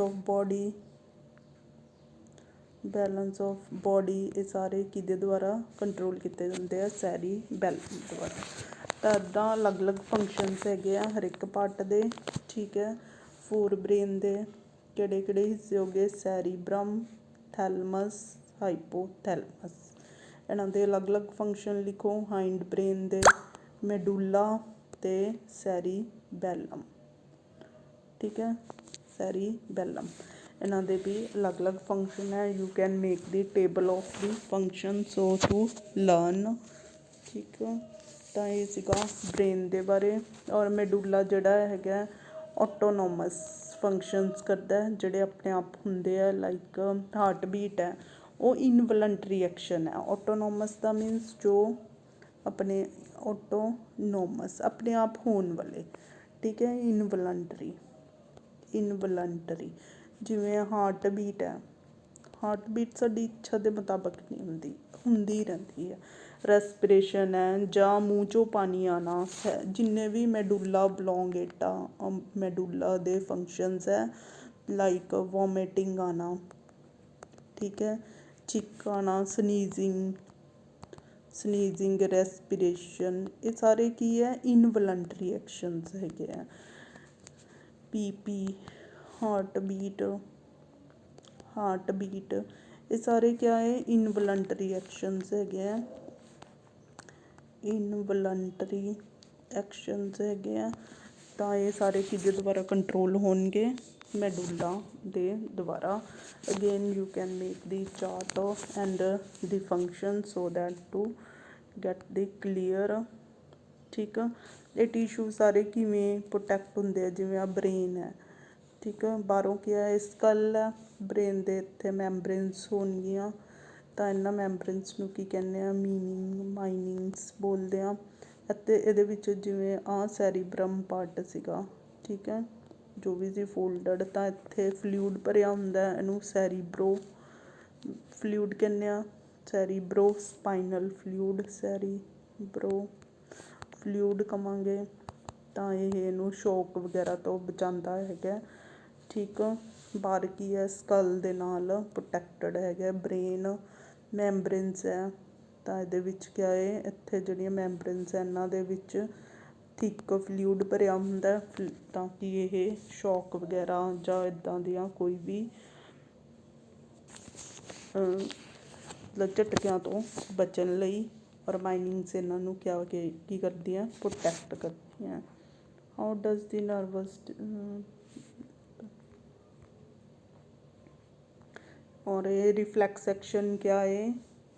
S1: ਆਫ ਬੋਡੀ, ਇਹ ਸਾਰੇ ਕਿਹਦੇ ਦੁਆਰਾ ਕੰਟਰੋਲ ਕੀਤੇ ਜਾਂਦੇ ਆ? ਸੈਰੀਬੈਲਮ ਦੁਆਰਾ। ਤਾਂ ਇੱਦਾਂ ਅਲੱਗ ਅਲੱਗ ਫੰਕਸ਼ਨਸ ਹੈਗੇ ਆ ਹਰ ਇੱਕ ਪਾਰਟ ਦੇ। ਠੀਕ ਹੈ, ਫੋਰ ਬ੍ਰੇਨ ਦੇ ਕਿਹੜੇ ਹਿੱਸੇ ਹੋ ਗਏ? ਸੈਰੀਬਰਮ, ਥੈਲਮਸ, ਹਾਈਪੋਥੈਲਮਸ। ਇਹਨਾਂ ਦੇ ਅਲੱਗ-ਅਲੱਗ ਫੰਕਸ਼ਨ ਲਿਖੋ। ਹਾਈਂਡ ਬ੍ਰੇਨ ਦੇ ਮੈਡੂਲਾ ਤੇ ਸੈਰੀਬੈਲਮ, ਠੀਕ ਹੈ, ਸੈਰੀਬੈਲਮ, ਇਹਨਾਂ ਦੇ ਵੀ ਅਲੱਗ-ਅਲੱਗ ਫੰਕਸ਼ਨ ਹੈ। You can make the table of the function so to learn, ਠੀਕ ਹੈ। ਤਾਂ ਇਹ ਸੀਗਾ ਬ੍ਰੇਨ ਦੇ ਬਾਰੇ। ਔਰ ਮੈਡੂਲਾ ਜਿਹੜਾ ਹੈਗਾ ਆਟੋਨੋਮਸ ਫੰਕਸ਼ਨਸ ਕਰਦਾ, ਜਿਹੜੇ ਆਪਣੇ ਆਪ ਹੁੰਦੇ ਆ, ਲਾਈਕ ਹਾਰਟ ਬੀਟ ਹੈ, ਉਹ ਇਨਵਲੰਟਰੀ ਐਕਸ਼ਨ ਹੈ। ਆਟੋਨੋਮਸ ਦਾ ਮੀਨਸ ਜੋ ਆਪਣੇ, ਆਟੋਨੋਮਸ ਆਪਣੇ ਆਪ ਹੋਣ ਵਾਲੇ, ਠੀਕ ਹੈ। ਇਨਵਲੰਟਰੀ ਜਿਵੇਂ ਹਾਰਟ ਬੀਟ ਹੈ, ਹਾਰਟ ਬੀਟ ਸਾਡੀ ਇੱਛਾ ਦੇ ਮੁਤਾਬਕ ਨਹੀਂ ਹੁੰਦੀ ਰਹਿੰਦੀ ਹੈ। ਰੈਸਪੀਰੇਸ਼ਨ ਹੈ ਜਾਂ ਮੂੰਹ 'ਚੋਂ ਪਾਣੀ ਆਉਣਾ, ਜਿੰਨੇ ਵੀ ਮੈਡੂਲਾ ਬਲੋਂਗੇਟਾ ਮੈਡੂਲਾ ਦੇ ਫੰਕਸ਼ਨਸ ਹੈ, ਲਾਈਕ ਵੋਮਿਟਿੰਗ ਆਉਣਾ, ਠੀਕ ਹੈ, ਛਿੱਕ ਆਉਣਾ, ਸਨੀਜ਼ਿੰਗ, ਰੈਸਪੀਰੇਸ਼ਨ, ਇਹ ਸਾਰੇ ਕੀ ਹੈ, ਇਨਵਲੰਟਰੀ ਐਕਸ਼ਨਸ ਹੈਗੇ ਆ। ਪੀਪੀ, ਹਾਰਟ ਬੀਟ, ਇਹ ਸਾਰੇ ਕਿਆ ਹੈ, ਇਨਵਲੰਟਰੀ ਐਕਸ਼ਨਸ ਹੈਗੇ ਆ, ਇਨਵਲੰਟਰੀ ਐਕਸ਼ਨਸ ਹੈਗੇ ਆ। ਤਾਂ ਇਹ ਸਾਰੇ ਕਿਹਦੇ ਦੁਆਰਾ ਕੰਟਰੋਲ ਹੋਣਗੇ, ਮੈਡੂਲਾ ਦੇ ਦੁਆਰਾ। Again you can make the chart and the function so that to get the clear, ਠੀਕ ਆ। ਇਹ ਟਿਸ਼ੂ ਸਾਰੇ ਕਿਵੇਂ ਪ੍ਰੋਟੈਕਟ ਹੁੰਦੇ ਆ, ਜਿਵੇਂ ਆ ਬ੍ਰੇਨ ਹੈ, ਠੀਕ ਆ, ਬਾਹਰੋਂ ਕੀ ਹੈ, ਸਕਲ ਹੈ, ਬ੍ਰੇਨ ਦੇ ਇੱਥੇ ਮੈਂਬਰੇਨਸ ਹੋਣਗੀਆਂ। ਤਾਂ ਇਹਨਾਂ ਮੈਂਬਰੇਨਸ ਨੂੰ ਕੀ ਕਹਿੰਦੇ ਆ, ਮਾਈਨਿੰਗਸ ਬੋਲਦੇ ਆ। ਅਤੇ ਇਹਦੇ ਵਿੱਚ ਜਿਵੇਂ ਸੈਰੀਬਰਮ ਪਾਰਟ ਸੀਗਾ, ਠੀਕ ਹੈ, ਜੋ ਵੀ ਸੀ ਫੋਲਡਡ, ਤਾਂ ਇੱਥੇ ਫਲੂਇਡ ਭਰਿਆ ਹੁੰਦਾ, ਇਹਨੂੰ ਸੈਰੀਬਰੋ ਫਲੂਇਡ ਕਹਿੰਦੇ ਆ, ਸੈਰੀਬਰੋ ਸਪਾਈਨਲ ਫਲੂਇਡ, ਸੈਰੀਬਰੋ ਫਲੂਇਡ ਕਹਾਂਗੇ। ਤਾਂ ਇਹ ਇਹਨੂੰ ਸ਼ੌਕ ਵਗੈਰਾ ਤੋਂ ਬਚਾਉਂਦਾ ਹੈਗਾ, ਠੀਕ ਆ। ਬਾਹਰ ਕੀ ਹੈ, ਸਕਲ ਦੇ ਨਾਲ ਪ੍ਰੋਟੈਕਟਡ ਹੈਗਾ ਬ੍ਰੇਨ, ਮੈਂਬਰੇਨਸ ਹੈ। ਤਾਂ ਇਹਦੇ ਵਿੱਚ ਕਿਆ ਹੈ, ਇੱਥੇ ਜਿਹੜੀਆਂ ਮੈਂਬਰੇਨਸ ਹੈ, ਇਹਨਾਂ ਦੇ ਵਿੱਚ ਥਿੱਕ ਫਲੂਇਡ ਭਰਿਆ ਹੁੰਦਾ, ਤਾਂ ਕਿ ਇਹ ਸ਼ੌਕ ਵਗੈਰਾ ਜਾਂ ਇੱਦਾਂ ਦੀਆਂ ਕੋਈ ਵੀ ਝਟਕਿਆਂ ਤੋਂ ਬਚਣ ਲਈ। ਔਰ ਮਾਈਨਿੰਗਸ ਇਹਨਾਂ ਨੂੰ ਕੀ ਕਰਦੀਆਂ, ਪ੍ਰੋਟੈਕਟ ਕਰਦੀਆਂ। ਹਾਊ ਡਜ਼ ਦੀ ਨਰਵਸ ਔਰ ਇਹ ਰਿਫਲੈਕਸ ਐਕਸ਼ਨ ਕਿਆ ਹੈ,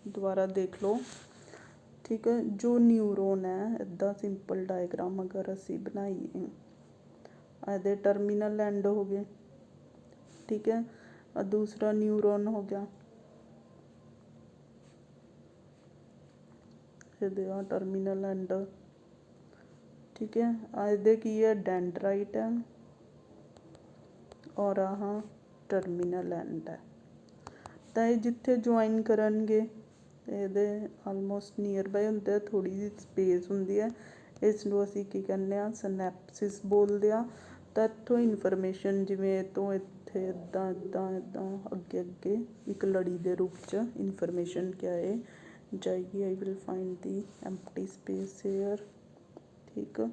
S1: ਦੁਬਾਰਾ ਦੇਖ ਲਓ, ਠੀਕ ਹੈ। ਜੋ ਨਿਊਰੋਨ ਹੈ, ਇੱਦਾਂ ਸਿੰਪਲ ਡਾਇਗਰਾਮ ਅਗਰ ਅਸੀਂ ਬਣਾਈਏ, ਇਹਦੇ ਟਰਮੀਨਲ ਐਂਡ ਹੋ ਗਏ, ਠੀਕ ਹੈ, ਦੂਸਰਾ ਨਿਊਰੋਨ ਹੋ ਗਿਆ, ਇਹਦੇ ਆ ਟਰਮੀਨਲ ਐਂਡ, ਠੀਕ ਹੈ। ਇਹਦੇ ਕੀ ਹੈ, ਡੈਂਡਰਾਈਟ ਹੈ, ਔਰ ਆਹ ਟਰਮੀਨਲ ਐਂਡ ਹੈ। ਤਾਂ ਇਹ ਜਿੱਥੇ ਜੁਆਇਨ ਕਰਨਗੇ, ਇਹਦੇ ਆਲਮੋਸਟ ਨੀਅਰ ਬਾਏ ਹੁੰਦੇ ਆ, ਥੋੜ੍ਹੀ ਜਿਹੀ ਸਪੇਸ ਹੁੰਦੀ ਹੈ, ਇਸ ਨੂੰ ਅਸੀਂ ਕੀ ਕਹਿੰਦੇ ਹਾਂ, ਸਿਨੈਪਸਿਸ ਬੋਲਦੇ ਹਾਂ। ਤਾਂ ਇੱਥੋਂ ਇਨਫੋਰਮੇਸ਼ਨ ਜਿਵੇਂ ਤੋਂ ਇੱਥੇ ਇੱਦਾਂ ਅੱਗੇ ਇੱਕ ਲੜੀ ਦੇ ਰੂਪ 'ਚ ਇਨਫੋਰਮੇਸ਼ਨ ਕਿਆ ਹੈ ਜਾਏਗੀ। I will find the empty space here, ਠੀਕ ਆ।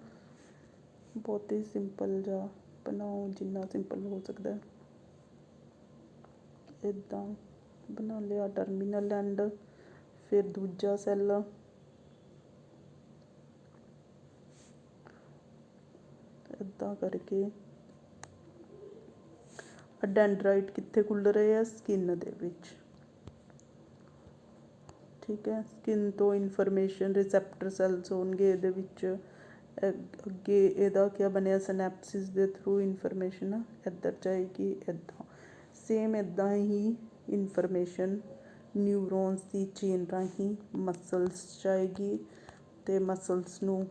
S1: ਬਹੁਤ ਹੀ ਸਿੰਪਲ ਜਿਹਾ ਬਣਾਓ, ਜਿੰਨਾ ਸਿੰਪਲ ਹੋ ਸਕਦਾ, ਇੱਦਾਂ ਬਣਾ ਲਿਆ ਟਰਮੀਨਲ ਐਂਡ। ਫਿਰ ਦੂਜਾ ਸੈੱਲ, ਇੱਦਾਂ ਕਰਕੇ। ਡੈਂਡਰਾਈਟ ਕਿੱਥੇ ਖੁੱਲ੍ਹ ਰਹੇ ਆ, ਸਕਿਨ ਦੇ ਵਿੱਚ, ਠੀਕ ਹੈ। ਸਕਿਨ ਤੋਂ ਇਨਫੋਰਮੇਸ਼ਨ ਰਿਸੈਪਟਰ ਸੈੱਲਸ ਹੋਣਗੇ ਇਹਦੇ ਵਿੱਚ। ਅੱਗੇ ਇਹਦਾ ਕਿਆ ਬਣਿਆ, ਸਿਨੈਪਸਿਸ ਦੇ ਥਰੂ ਇਨਫੋਰਮੇਸ਼ਨ ਇੱਧਰ ਜਾਏਗੀ, ਇੱਦਾਂ ਸੇਮ ਇੱਦਾਂ ਹੀ ਇਨਫੋਰਮੇਸ਼ਨ ਨਿਊਰੋਨਸ ਦੀ ਚੇਨ ਰਾਹੀਂ ਮਸਲਸ ਜਾਏਗੀ, ਅਤੇ ਮਸਲਸ ਨੂੰ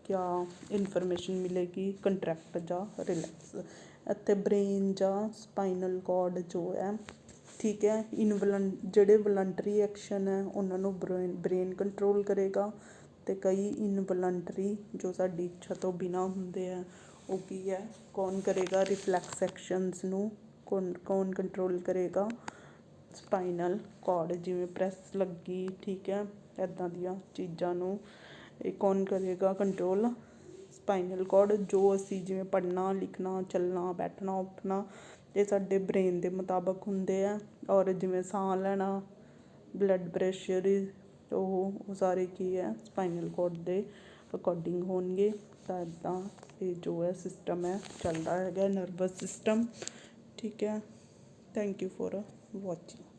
S1: ਕਿਆ ਇਨਫੋਰਮੇਸ਼ਨ ਮਿਲੇਗੀ, ਕੰਟਰੈਕਟ ਜਾਂ ਰਿਲੈਕਸ। ਇੱਥੇ ਬ੍ਰੇਨ ਜਾਂ ਸਪਾਈਨਲ ਕੋਰਡ ਜੋ ਹੈ, ਠੀਕ ਹੈ, ਜਿਹੜੇ ਵਲੰਟਰੀ ਐਕਸ਼ਨ ਹੈ ਉਹਨਾਂ ਨੂੰ ਬ੍ਰੇਨ ਕੰਟਰੋਲ ਕਰੇਗਾ, ਅਤੇ ਕਈ ਇਨਵਲੰਟਰੀ ਜੋ ਸਾਡੀ ਇੱਛਾ ਤੋਂ ਬਿਨਾਂ ਹੁੰਦੇ ਆ, ਉਹ ਕੀ ਹੈ, ਕੌਣ ਕਰੇਗਾ, ਰਿਫਲੈਕਸ ਐਕਸ਼ਨਸ ਨੂੰ ਕੌਣ ਕੰਟਰੋਲ ਕਰੇਗਾ, ਸਪਾਈਨਲ ਕੋਰਡ। ਜਿਵੇਂ ਪ੍ਰੈਸ ਲੱਗੀ, ਠੀਕ ਹੈ, ਇੱਦਾਂ ਦੀਆਂ ਚੀਜ਼ਾਂ ਨੂੰ ਇਹ ਕੌਣ ਕਰੇਗਾ ਕੰਟਰੋਲ, ਸਪਾਈਨਲ ਕੋਰਡ। ਜੋ ਅਸੀਂ ਜਿਵੇਂ ਪੜ੍ਹਨਾ, ਲਿਖਣਾ, ਚੱਲਣਾ, ਬੈਠਣਾ, ਉੱਠਣਾ, ਇਹ ਸਾਡੇ ਬ੍ਰੇਨ ਦੇ ਮੁਤਾਬਕ ਹੁੰਦੇ ਆ। ਔਰ ਜਿਵੇਂ ਸਾਹ ਲੈਣਾ, ਬਲੱਡ ਪ੍ਰੈਸ਼ਰ, ਉਹ ਸਾਰੇ ਕੀ ਹੈ ਸਪਾਈਨਲ ਕੋਰਡ ਦੇ ਅਕੋਰਡਿੰਗ ਹੋਣਗੇ। ਤਾਂ ਇੱਦਾਂ ਇਹ ਜੋ ਹੈ ਸਿਸਟਮ ਹੈ ਚੱਲਦਾ ਹੈਗਾ ਨਰਵਸ ਸਿਸਟਮ। ਠੀਕ ਹੈ, ਥੈਂਕ ਯੂ ਫॉर ਵਾचिंग।